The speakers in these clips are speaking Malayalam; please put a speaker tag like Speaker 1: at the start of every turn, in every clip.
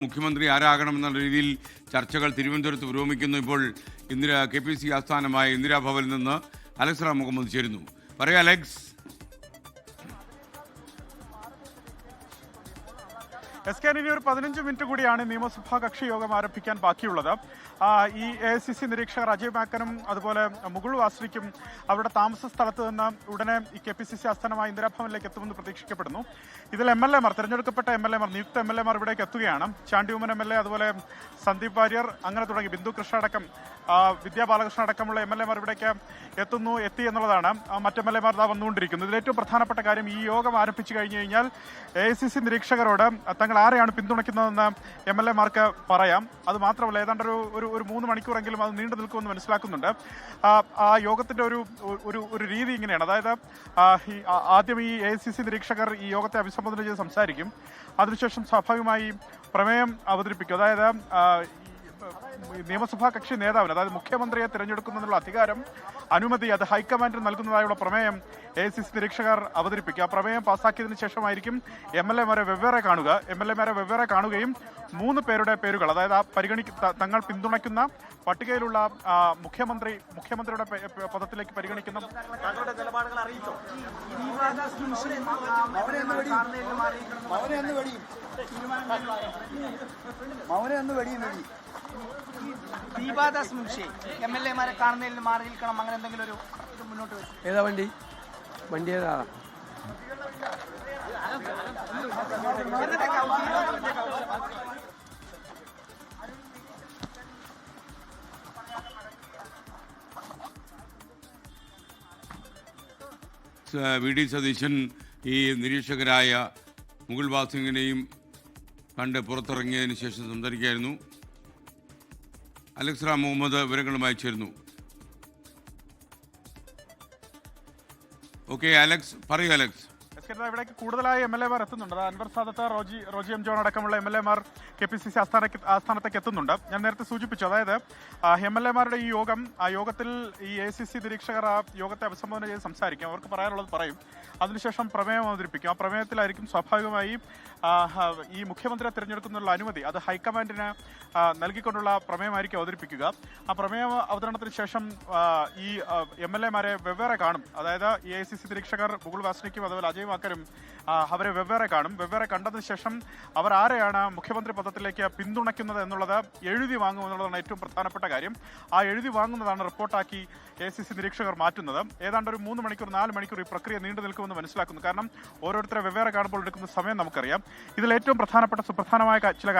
Speaker 1: മുഖ്യമന്ത്രി ആരാകണമെന്നുള്ള രീതിയിൽ ചർച്ചകൾ തിരുവനന്തപുരത്ത് പുരോഗമിക്കുന്നു. ഇപ്പോൾ KPC ആസ്ഥാനമായ ഇന്ദിരാഭവനിൽ നിന്ന് അലക്സ് റാം മുഹമ്മദ് ചേരുന്നു. പറയൂ അലക്സ്.
Speaker 2: ഇനി ഒരു 15 മിനിറ്റ് കൂടിയാണ് നിയമസഭാ കക്ഷി യോഗം ആരംഭിക്കാൻ ബാക്കിയുള്ളത്. ഈ AICC നിരീക്ഷകർ അജയ് മാക്കനും അതുപോലെ മുകുൾ വാസ്നിക്കും അവരുടെ താമസ സ്ഥലത്ത് നിന്ന് ഉടനെ ഈ KPCC ആസ്ഥാനമായ ഇന്ദിരാഭവനിലേക്ക് എത്തുമെന്ന് പ്രതീക്ഷിക്കപ്പെടുന്നു. ഇതിൽ MLA മാർ, തെരഞ്ഞെടുക്കപ്പെട്ട MLA മാർ, നിയുക്ത MLA മാർ ഇവിടേക്ക് എത്തുകയാണ്. ചാണ്ടി ഉമ്മൻ MLA, അതുപോലെ സന്ദീപ് വാര്യർ, അങ്ങനെ തുടങ്ങി ബിന്ദു കൃഷ്ണ അടക്കം, വിദ്യാ ബാലകൃഷ്ണൻ അടക്കമുള്ള MLA മാർ ഇവിടേക്ക് എത്തി എന്നുള്ളതാണ്. മറ്റ് MLA മാർ വന്നുകൊണ്ടിരിക്കുന്നത്. ഇതിൽ ഏറ്റവും പ്രധാനപ്പെട്ട കാര്യം, ഈ യോഗം ആരംഭിച്ചു കഴിഞ്ഞു കഴിഞ്ഞാൽ AICC നിരീക്ഷകരോട് തങ്ങൾ ആരെയാണ് പിന്തുണയ്ക്കുന്നതെന്ന് MLA മാർക്ക് പറയാം. അത് മാത്രമല്ല, ഏതാണ്ട് ഒരു 3 മണിക്കൂറെങ്കിലും അത് നീണ്ടു നിൽക്കുമെന്ന് മനസ്സിലാക്കുന്നുണ്ട്. ആ യോഗത്തിന്റെ ഒരു രീതി ഇങ്ങനെയാണ്. അതായത് ആദ്യം ഈ AICC നിരീക്ഷകർ ഈ യോഗത്തെ അഭിസംബോധന ചെയ്ത് സംസാരിക്കും. അതിനുശേഷം സ്വാഭാവികമായി പ്രമേയം അവതരിപ്പിക്കും. അതായത് നിയമസഭാ കക്ഷി നേതാവിന്, അതായത് മുഖ്യമന്ത്രിയെ തിരഞ്ഞെടുക്കുന്നതിനുള്ള അധികാരം, അനുമതി അത് ഹൈക്കമാൻഡിന് നൽകുന്നതായുള്ള പ്രമേയം AICC നിരീക്ഷകർ അവതരിപ്പിക്കുക. ആ പ്രമേയം പാസ്സാക്കിയതിനു ശേഷമായിരിക്കും MLA മാരെ വെവ്വേറെ കാണുകയും 3 പേരുടെ പേരുകൾ, അതായത് തങ്ങൾ പിന്തുണയ്ക്കുന്ന പട്ടികയിലുള്ള മുഖ്യമന്ത്രിയുടെ പദത്തിലേക്ക് പരിഗണിക്കുന്ന തങ്ങളുടെ നിലപാടുകൾ അറിയിച്ചോ.
Speaker 3: ദീപാദാസ് മുൻഷി MLA മാരെ കാണുന്നതിൽ മാറി നിൽക്കണം, അങ്ങനെ എന്തെങ്കിലും ഒരു മുന്നോട്ട് വരും.
Speaker 4: ഏതാ വണ്ടി ഏതാ?
Speaker 1: VD സതീശൻ ഈ നിരീക്ഷകരായ മുകുൾ വാസ്നികിനെയും കണ്ട് പുറത്തിറങ്ങിയതിന് ശേഷം സംസാരിക്കുകയായിരുന്നു. അലക്സ് റാം മുഹമ്മദ് വിവരങ്ങളുമായി ചേരുന്നു. ഓക്കെ അലക്സ്, പറയൂ അലക്സ്.
Speaker 2: ഇവിടേക്ക് കൂടുതലായി MLA മാർ എത്തുന്നുണ്ട്. അൻവർ സാദത്ത്, റോജി എം ജോൺ അടക്കമുള്ള MLA മാർ KPCC ആസ്ഥാനത്തേക്ക് എത്തുന്നുണ്ട്. ഞാൻ നേരത്തെ സൂചിപ്പിച്ചു, അതായത് MLA മാരുടെ ഈ യോഗത്തിൽ ഈ AICC നിരീക്ഷകർ ആ യോഗത്തെ അഭിസംബോധന ചെയ്ത് സംസാരിക്കും. അവർക്ക് പറയാനുള്ളത് പറയും. അതിനുശേഷം പ്രമേയം അവതരിപ്പിക്കും. ആ പ്രമേയത്തിലായിരിക്കും സ്വാഭാവികമായി ഈ മുഖ്യമന്ത്രിയെ തിരഞ്ഞെടുക്കുന്നതിനുള്ള അനുമതി അത് ഹൈക്കമാൻഡിന് നൽകിക്കൊണ്ടുള്ള പ്രമേയമായിരിക്കും അവതരിപ്പിക്കുക. ആ പ്രമേയ അവതരണത്തിന് ശേഷം ഈ MLA മാരെ വെവ്വേറെ കാണും. അതായത് AICC നിരീക്ഷകർ മുകുൾ വാസ്നിക്കും അതുപോലെ അജയ് മാക്കരും അവരെ വെവ്വേറെ കാണും. വെവ്വേറെ കണ്ടതിന് ശേഷം അവർ ആരെയാണ് മുഖ്യമന്ത്രി പദത്തിലേക്ക് പിന്തുണയ്ക്കുന്നത് എന്നുള്ളത് എഴുതി വാങ്ങും എന്നുള്ളതാണ് ഏറ്റവും പ്രധാനപ്പെട്ട കാര്യം. ആ എഴുതി വാങ്ങുന്നതാണ് റിപ്പോർട്ടാക്കി AICC നിരീക്ഷകർ മാറ്റുന്നത്. ഏതാണ്ട് ഒരു 3 മണിക്കൂർ 4 മണിക്കൂർ ഈ പ്രക്രിയ നീണ്ടു നിൽക്കുമെന്ന് മനസ്സിലാക്കുന്നു. കാരണം ഓരോരുത്തരെ വെവ്വേറെ കാണുമ്പോൾ എടുക്കുന്ന സമയം നമുക്കറിയാം. ഇതിൽ ഏറ്റവും പ്രധാനപ്പെട്ട സുപ്രധാനമായ ചില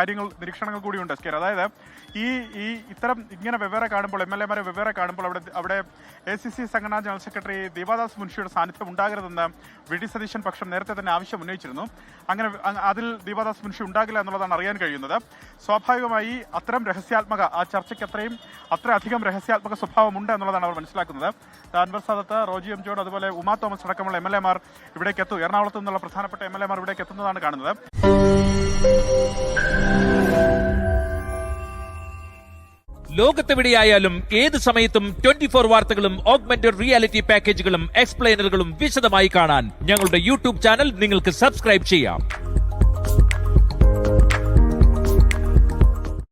Speaker 2: നിരീക്ഷണങ്ങൾ കൂടിയുണ്ട്. അതായത് ഇത്തരം ഇങ്ങനെ വെവ്വേറെ കാണുമ്പോൾ, MLA മാരെ വെവ്വേറെ കാണുമ്പോൾ അവിടെ AICC സംഘടനാ ജനറൽ സെക്രട്ടറി ദീപാദാസ് മുൻഷിയുടെ സാന്നിധ്യം ഉണ്ടാകരുതെന്ന് VD സതീശൻ പക്ഷം നേരത്തെ തന്നെ ആവശ്യം ഉന്നയിച്ചിരുന്നു. അങ്ങനെ അതിൽ ദീപാദാസ് മുൻഷി ഉണ്ടാകില്ല എന്നുള്ളതാണ് അറിയാൻ കഴിയുന്നത്. സ്വാഭാവികമായി ആ ചർച്ചയ്ക്ക് അത്രയധികം രഹസ്യാത്മക സ്വഭാവം ഉണ്ട് എന്നുള്ളതാണ് അവർ മനസ്സിലാക്കുന്നത്. അൻവർ സാദത്ത്, റോജി എം ജോൺ, അതുപോലെ ഉമാ തോമസ് അടക്കമുള്ള MLA മാർ ഇവിടേക്ക് എത്തും. എറണാകുളത്ത് നിന്നുള്ള പ്രധാനപ്പെട്ട MLA മാർ ഇവിടേക്ക് എത്തുന്നതാണ് കാണുന്നത്.
Speaker 5: ലോകത്തെവിടെയായാലും ഏത് സമയത്തും 24 വാർത്തകളും ഓഗ്മെന്റഡ് റിയാലിറ്റി പാക്കേജുകളും എക്സ്പ്ലെയിനറുകളും വിശദമായി കാണാൻ ഞങ്ങളുടെ YouTube ചാനൽ നിങ്ങൾക്ക് സബ്സ്ക്രൈബ് ചെയ്യാം.